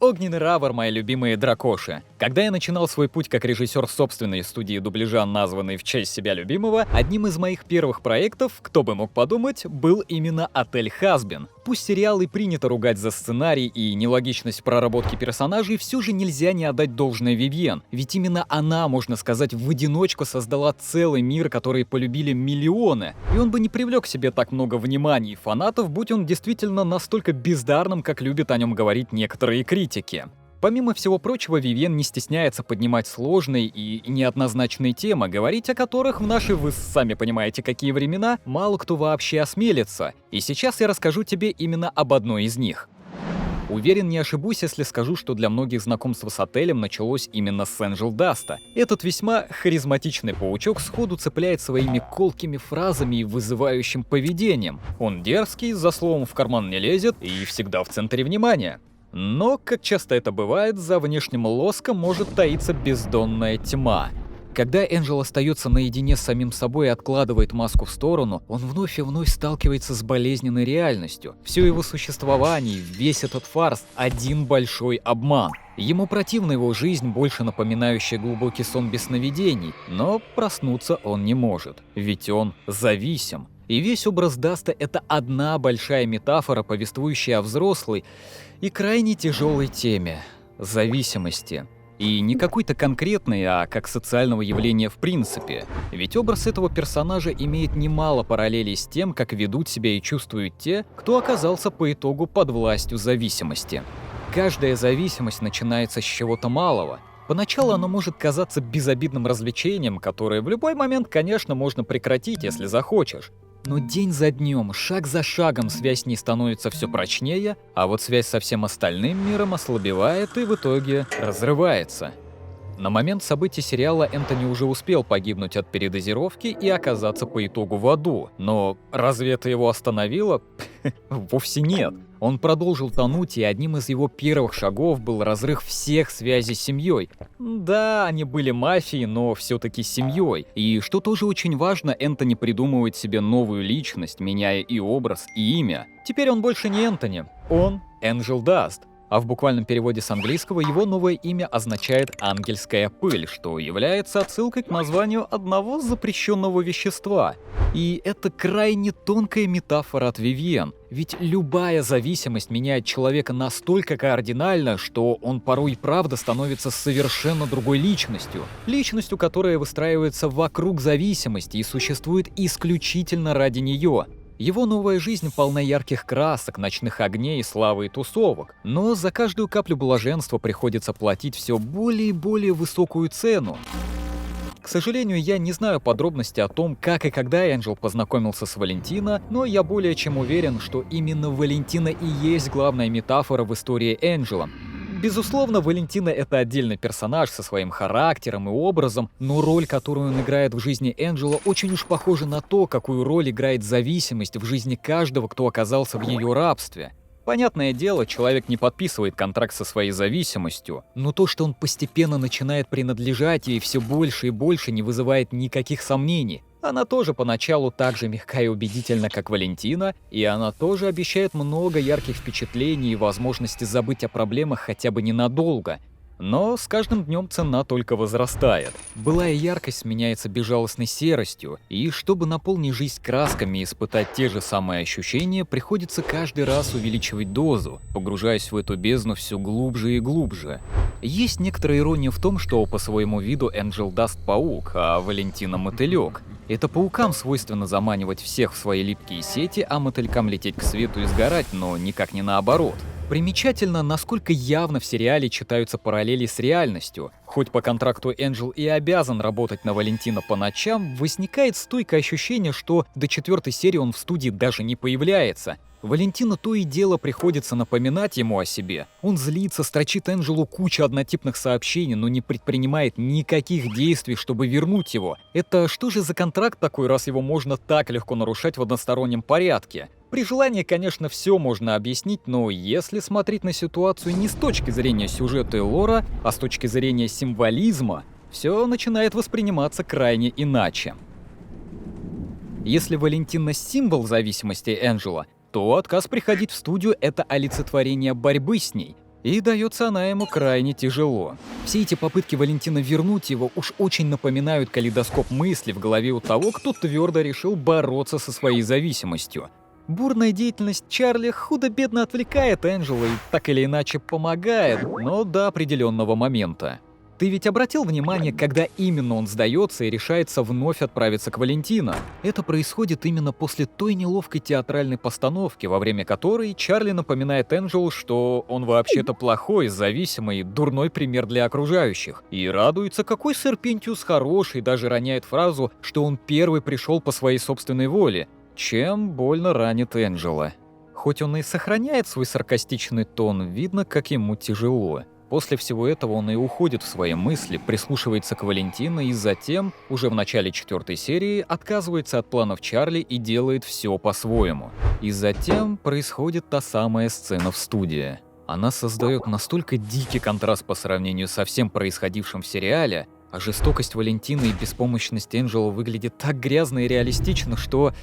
огненный равер, мои любимые дракоши. Когда я начинал свой путь как режиссер собственной студии дубляжа, названной в честь себя любимого, одним из моих первых проектов, кто бы мог подумать, был именно «Отель Хазбин». Пусть сериал и принято ругать за сценарий и нелогичность проработки персонажей, все же нельзя не отдать должное Вивьен, ведь именно она, можно сказать, в одиночку создала целый мир, который полюбили миллионы, и он бы не привлек к себе так много внимания и фанатов, будь он действительно настолько бездарным, как любят о нем говорить некоторые критики. Помимо всего прочего, Вивьен не стесняется поднимать сложные и неоднозначные темы, говорить о которых в наши, вы сами понимаете, какие времена, мало кто вообще осмелится. И сейчас я расскажу тебе именно об одной из них. Уверен, не ошибусь, если скажу, что для многих знакомство с отелем началось именно с Энджел Даста. Этот весьма харизматичный паучок сходу цепляет своими колкими фразами и вызывающим поведением. Он дерзкий, за словом в карман не лезет и всегда в центре внимания. Но, как часто это бывает, за внешним лоском может таиться бездонная тьма. Когда Энджел остается наедине с самим собой и откладывает маску в сторону, он вновь и вновь сталкивается с болезненной реальностью. Все его существование, весь этот фарс – один большой обман. Ему противна его жизнь, больше напоминающая глубокий сон без сновидений, но проснуться он не может, ведь он зависим. И весь образ Даста – это одна большая метафора, повествующая о взрослой и крайне тяжелой теме – зависимости. И не какой-то конкретной, а как социального явления в принципе. Ведь образ этого персонажа имеет немало параллелей с тем, как ведут себя и чувствуют те, кто оказался по итогу под властью зависимости. Каждая зависимость начинается с чего-то малого. Поначалу оно может казаться безобидным развлечением, которое в любой момент, конечно, можно прекратить, если захочешь. Но день за днем, шаг за шагом связь с ней становится все прочнее, а вот связь со всем остальным миром ослабевает и в итоге разрывается. На момент событий сериала Энтони уже успел погибнуть от передозировки и оказаться по итогу в аду. Но разве это его остановило? Вовсе нет. Он продолжил тонуть, и одним из его первых шагов был разрыв всех связей с семьей. Да, они были мафией, но все-таки семьей. И что тоже очень важно, Энтони придумывает себе новую личность, меняя и образ, и имя. Теперь он больше не Энтони, он Энджел Даст. А в буквальном переводе с английского его новое имя означает «ангельская пыль», что является отсылкой к названию одного запрещенного вещества. И это крайне тонкая метафора от Вивьен, ведь любая зависимость меняет человека настолько кардинально, что он порой и правда становится совершенно другой личностью. Личностью, которая выстраивается вокруг зависимости и существует исключительно ради нее. Его новая жизнь полна ярких красок, ночных огней, славы и тусовок. Но за каждую каплю блаженства приходится платить все более и более высокую цену. К сожалению, я не знаю подробностей о том, как и когда Энджел познакомился с Валентино, но я более чем уверен, что именно Валентино и есть главная метафора в истории Энджела. Безусловно, Валентино — это отдельный персонаж со своим характером и образом, но роль, которую он играет в жизни Энджела, очень уж похожа на то, какую роль играет зависимость в жизни каждого, кто оказался в ее рабстве. Понятное дело, человек не подписывает контракт со своей зависимостью, но то, что он постепенно начинает принадлежать ей все больше и больше, не вызывает никаких сомнений. Она тоже поначалу так же мягка и убедительна, как Валентино, и она тоже обещает много ярких впечатлений и возможности забыть о проблемах хотя бы ненадолго. Но с каждым днем цена только возрастает. Былая яркость сменяется безжалостной серостью, и чтобы наполнить жизнь красками и испытать те же самые ощущения, приходится каждый раз увеличивать дозу, погружаясь в эту бездну все глубже и глубже. Есть некоторая ирония в том, что по своему виду Энджел Даст паук, а Валентино мотылек. Это паукам свойственно заманивать всех в свои липкие сети, а мотылькам лететь к свету и сгорать, но никак не наоборот. Примечательно, насколько явно в сериале читаются параллели с реальностью. Хоть по контракту Энджел и обязан работать на Валентино по ночам, возникает стойкое ощущение, что до 4-й серии он в студии даже не появляется. Валентино то и дело приходится напоминать ему о себе. Он злится, строчит Энджелу кучу однотипных сообщений, но не предпринимает никаких действий, чтобы вернуть его. Это что же за контракт такой, раз его можно так легко нарушать в одностороннем порядке? При желании, конечно, все можно объяснить, но если смотреть на ситуацию не с точки зрения сюжета и лора, а с точки зрения символизма, все начинает восприниматься крайне иначе. Если Валентино — символ зависимости Энджела, то отказ приходить в студию — это олицетворение борьбы с ней. И дается она ему крайне тяжело. Все эти попытки Валентина вернуть его уж очень напоминают калейдоскоп мысли в голове у того, кто твердо решил бороться со своей зависимостью. Бурная деятельность Чарли худо-бедно отвлекает Энджело и так или иначе помогает, но до определенного момента. Ты ведь обратил внимание, когда именно он сдается и решается вновь отправиться к Валентино? Это происходит именно после той неловкой театральной постановки, во время которой Чарли напоминает Энджелу, что он вообще-то плохой, зависимый, дурной пример для окружающих. И радуется, какой сэр Пентиус хороший, даже роняет фразу, что он первый пришел по своей собственной воле, чем больно ранит Энджело. Хоть он и сохраняет свой саркастичный тон, видно, как ему тяжело. После всего этого он и уходит в свои мысли, прислушивается к Валентино и затем, уже в начале 4-й серии, отказывается от планов Чарли и делает все по-своему. И затем происходит та самая сцена в студии. Она создает настолько дикий контраст по сравнению со всем происходившим в сериале, а жестокость Валентины и беспомощность Энджело выглядит так грязно и реалистично, что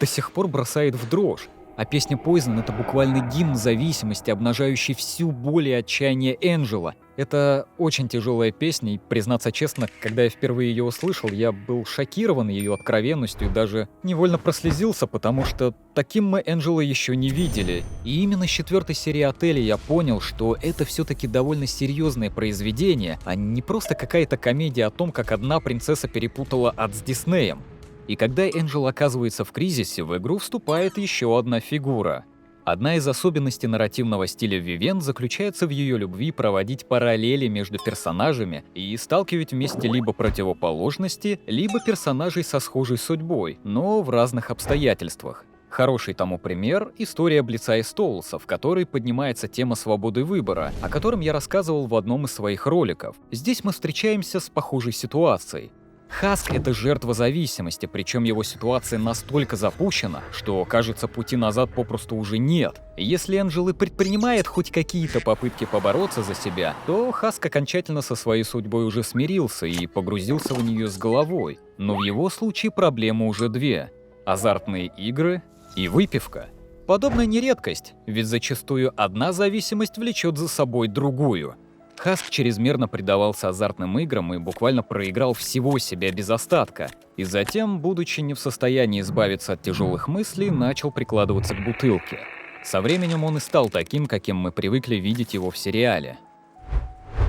до сих пор бросает в дрожь. А песня Poison — это буквально гимн зависимости, обнажающий всю боль и отчаяние Энджело. Это очень тяжелая песня, и, признаться честно, когда я впервые ее услышал, я был шокирован ее откровенностью и даже невольно прослезился, потому что таким мы Энджело еще не видели. И именно с 4-й серии «Отеля» я понял, что это все-таки довольно серьезное произведение, а не просто какая-то комедия о том, как одна принцесса перепутала ад с Диснеем. И когда Энджело оказывается в кризисе, в игру вступает еще одна фигура. Одна из особенностей нарративного стиля Вивен заключается в ее любви проводить параллели между персонажами и сталкивать вместе либо противоположности, либо персонажей со схожей судьбой, но в разных обстоятельствах. Хороший тому пример — история Блица и Стоулса, в которой поднимается тема свободы выбора, о котором я рассказывал в одном из своих роликов. Здесь мы встречаемся с похожей ситуацией. Хаск — это жертва зависимости, причем его ситуация настолько запущена, что, кажется, пути назад попросту уже нет. И если Энджел и предпринимает хоть какие-то попытки побороться за себя, то Хаск окончательно со своей судьбой уже смирился и погрузился в нее с головой. Но в его случае проблемы уже две — азартные игры и выпивка. Подобная не редкость, ведь зачастую одна зависимость влечет за собой другую. Хаск чрезмерно предавался азартным играм и буквально проиграл всего себя без остатка. И затем, будучи не в состоянии избавиться от тяжелых мыслей, начал прикладываться к бутылке. Со временем он и стал таким, каким мы привыкли видеть его в сериале.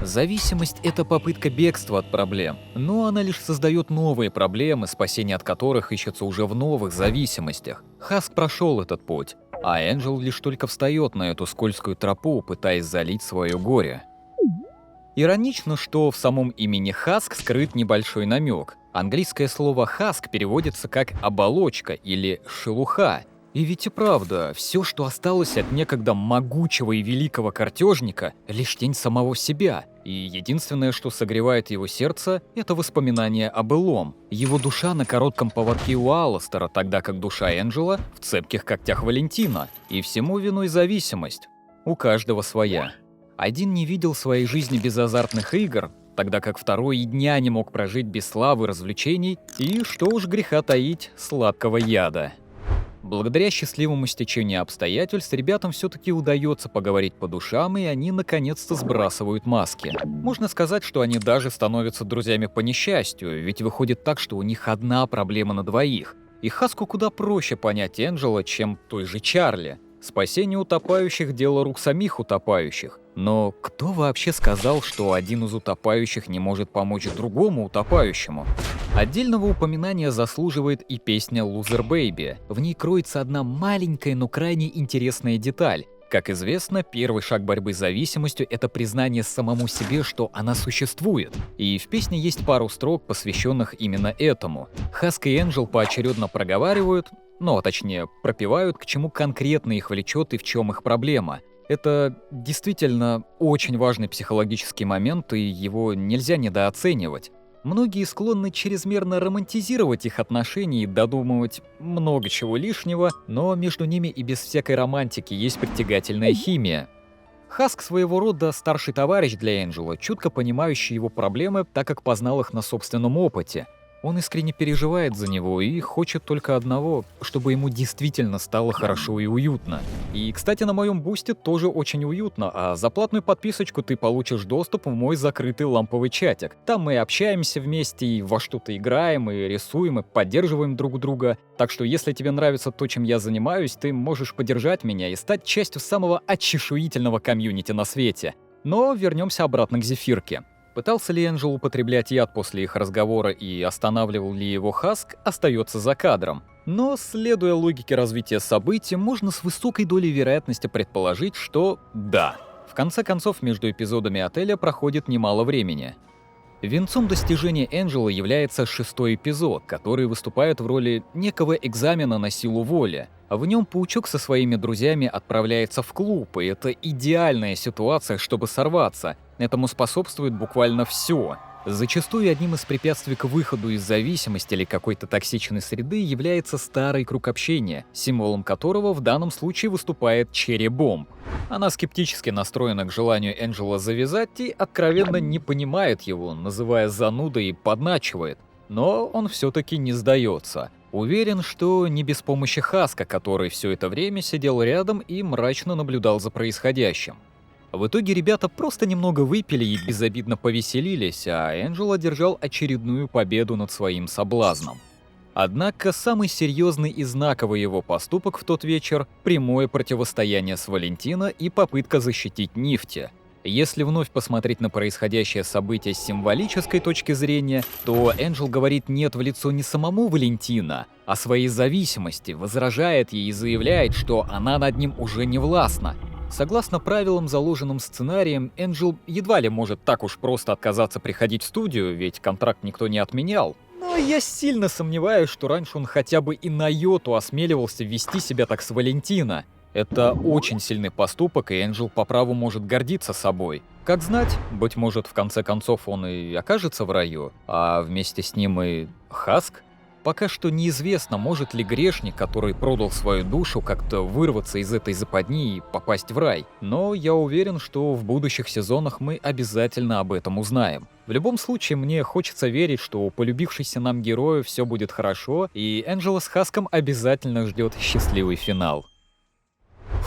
Зависимость — это попытка бегства от проблем, но она лишь создает новые проблемы, спасение от которых ищется уже в новых зависимостях. Хаск прошел этот путь, а Энджел лишь только встает на эту скользкую тропу, пытаясь залить свое горе. Иронично, что в самом имени Хаск скрыт небольшой намек. Английское слово «хаск» переводится как «оболочка» или «шелуха». И ведь и правда, все, что осталось от некогда могучего и великого картежника, лишь тень самого себя. И единственное, что согревает его сердце, это воспоминание о былом. Его душа на коротком поводке у Алластера, тогда как душа Энджела в цепких когтях Валентина. И всему виной зависимость. У каждого своя. Один не видел своей жизни без азартных игр, тогда как второй и дня не мог прожить без славы, развлечений и, что уж греха таить, сладкого яда. Благодаря счастливому стечению обстоятельств ребятам все-таки удается поговорить по душам, и они наконец-то сбрасывают маски. Можно сказать, что они даже становятся друзьями по несчастью, ведь выходит так, что у них одна проблема на двоих. И Хаску куда проще понять Энджела, чем той же Чарли. Спасение утопающих — дело рук самих утопающих. Но кто вообще сказал, что один из утопающих не может помочь другому утопающему? Отдельного упоминания заслуживает и песня «Loser Baby». В ней кроется одна маленькая, но крайне интересная деталь. Как известно, первый шаг борьбы с зависимостью — это признание самому себе, что она существует. И в песне есть пару строк, посвященных именно этому. Хаск и Энджел поочередно проговаривают, ну, а точнее, пропевают, к чему конкретно их влечет и в чем их проблема. Это действительно очень важный психологический момент, и его нельзя недооценивать. Многие склонны чрезмерно романтизировать их отношения и додумывать много чего лишнего, но между ними и без всякой романтики есть притягательная химия. Хаск своего рода старший товарищ для Энджела, чутко понимающий его проблемы, так как познал их на собственном опыте. Он искренне переживает за него и хочет только одного, чтобы ему действительно стало хорошо и уютно. И, кстати, на моем бусте тоже очень уютно, а за платную подписочку ты получишь доступ в мой закрытый ламповый чатик. Там мы общаемся вместе и во что-то играем, и рисуем, и поддерживаем друг друга. Так что если тебе нравится то, чем я занимаюсь, ты можешь поддержать меня и стать частью самого очешуительного комьюнити на свете. Но вернемся обратно к Зефирке. Пытался ли Энджел употреблять яд после их разговора и останавливал ли его Хаск, остается за кадром. Но, следуя логике развития событий, можно с высокой долей вероятности предположить, что да. В конце концов, между эпизодами отеля проходит немало времени. Венцом достижения Энджела является 6-й эпизод, который выступает в роли некого экзамена на силу воли. В нем Паучок со своими друзьями отправляется в клуб, и это идеальная ситуация, чтобы сорваться. Этому способствует буквально все. Зачастую одним из препятствий к выходу из зависимости или какой-то токсичной среды является старый круг общения, символом которого в данном случае выступает Черри Бомб. Она скептически настроена к желанию Энджела завязать и откровенно не понимает его, называя занудой и подначивает. Но он все-таки не сдается. Уверен, что не без помощи Хаска, который все это время сидел рядом и мрачно наблюдал за происходящим. В итоге ребята просто немного выпили и безобидно повеселились, а Энджел одержал очередную победу над своим соблазном. Однако самый серьезный и знаковый его поступок в тот вечер – прямое противостояние с Валентино и попытка защитить Нифти. Если вновь посмотреть на происходящее событие с символической точки зрения, то Энджел говорит «нет» в лицо не самому Валентино, а своей зависимости, возражает ей и заявляет, что она над ним уже не властна. Согласно правилам, заложенным сценарием, Энджел едва ли может так уж просто отказаться приходить в студию, ведь контракт никто не отменял. Но я сильно сомневаюсь, что раньше он хотя бы и на йоту осмеливался вести себя так с Валентино. Это очень сильный поступок, и Энджел по праву может гордиться собой. Как знать, быть может, в конце концов он и окажется в раю, а вместе с ним и Хаск? Пока что неизвестно, может ли грешник, который продал свою душу, как-то вырваться из этой западни и попасть в рай. Но я уверен, что в будущих сезонах мы обязательно об этом узнаем. В любом случае, мне хочется верить, что у полюбившейся нам герою все будет хорошо, и Энджела с Хаском обязательно ждет счастливый финал.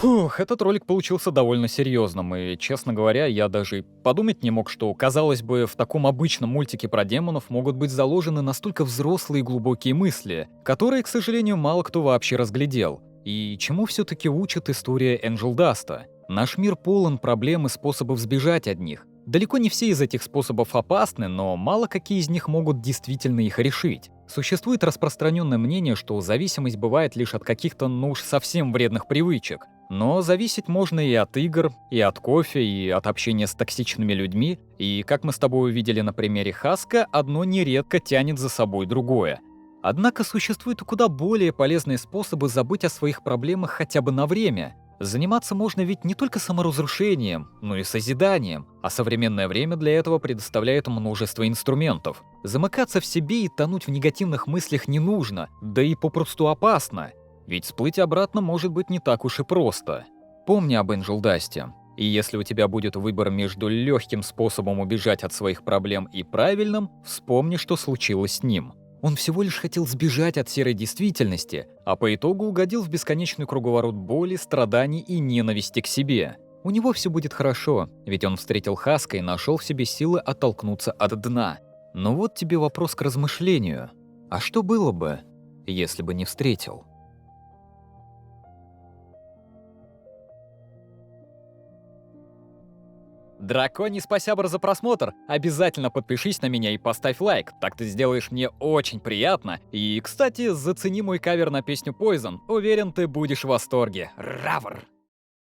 Фух, этот ролик получился довольно серьезным, и, честно говоря, я даже подумать не мог, что, казалось бы, в таком обычном мультике про демонов могут быть заложены настолько взрослые и глубокие мысли, которые, к сожалению, мало кто вообще разглядел. И чему все-таки учит история Энджел Даста? Наш мир полон проблем и способов сбежать от них. Далеко не все из этих способов опасны, но мало какие из них могут действительно их решить. Существует распространенное мнение, что зависимость бывает лишь от каких-то, ну уж совсем вредных привычек. Но зависеть можно и от игр, и от кофе, и от общения с токсичными людьми, и, как мы с тобой увидели на примере Хаска, одно нередко тянет за собой другое. Однако существуют и куда более полезные способы забыть о своих проблемах хотя бы на время. Заниматься можно ведь не только саморазрушением, но и созиданием, а современное время для этого предоставляет множество инструментов. Замыкаться в себе и тонуть в негативных мыслях не нужно, да и попросту опасно. Ведь всплыть обратно может быть не так уж и просто. Помни об Энджел Дасте. И если у тебя будет выбор между легким способом убежать от своих проблем и правильным, вспомни, что случилось с ним. Он всего лишь хотел сбежать от серой действительности, а по итогу угодил в бесконечный круговорот боли, страданий и ненависти к себе. У него все будет хорошо, ведь он встретил Хаска и нашел в себе силы оттолкнуться от дна. Но вот тебе вопрос к размышлению. А что было бы, если бы не встретил? Драконий спасибо за просмотр! Обязательно подпишись на меня и поставь лайк, так ты сделаешь мне очень приятно. И, кстати, зацени мой кавер на песню Poison, уверен, ты будешь в восторге. Равр!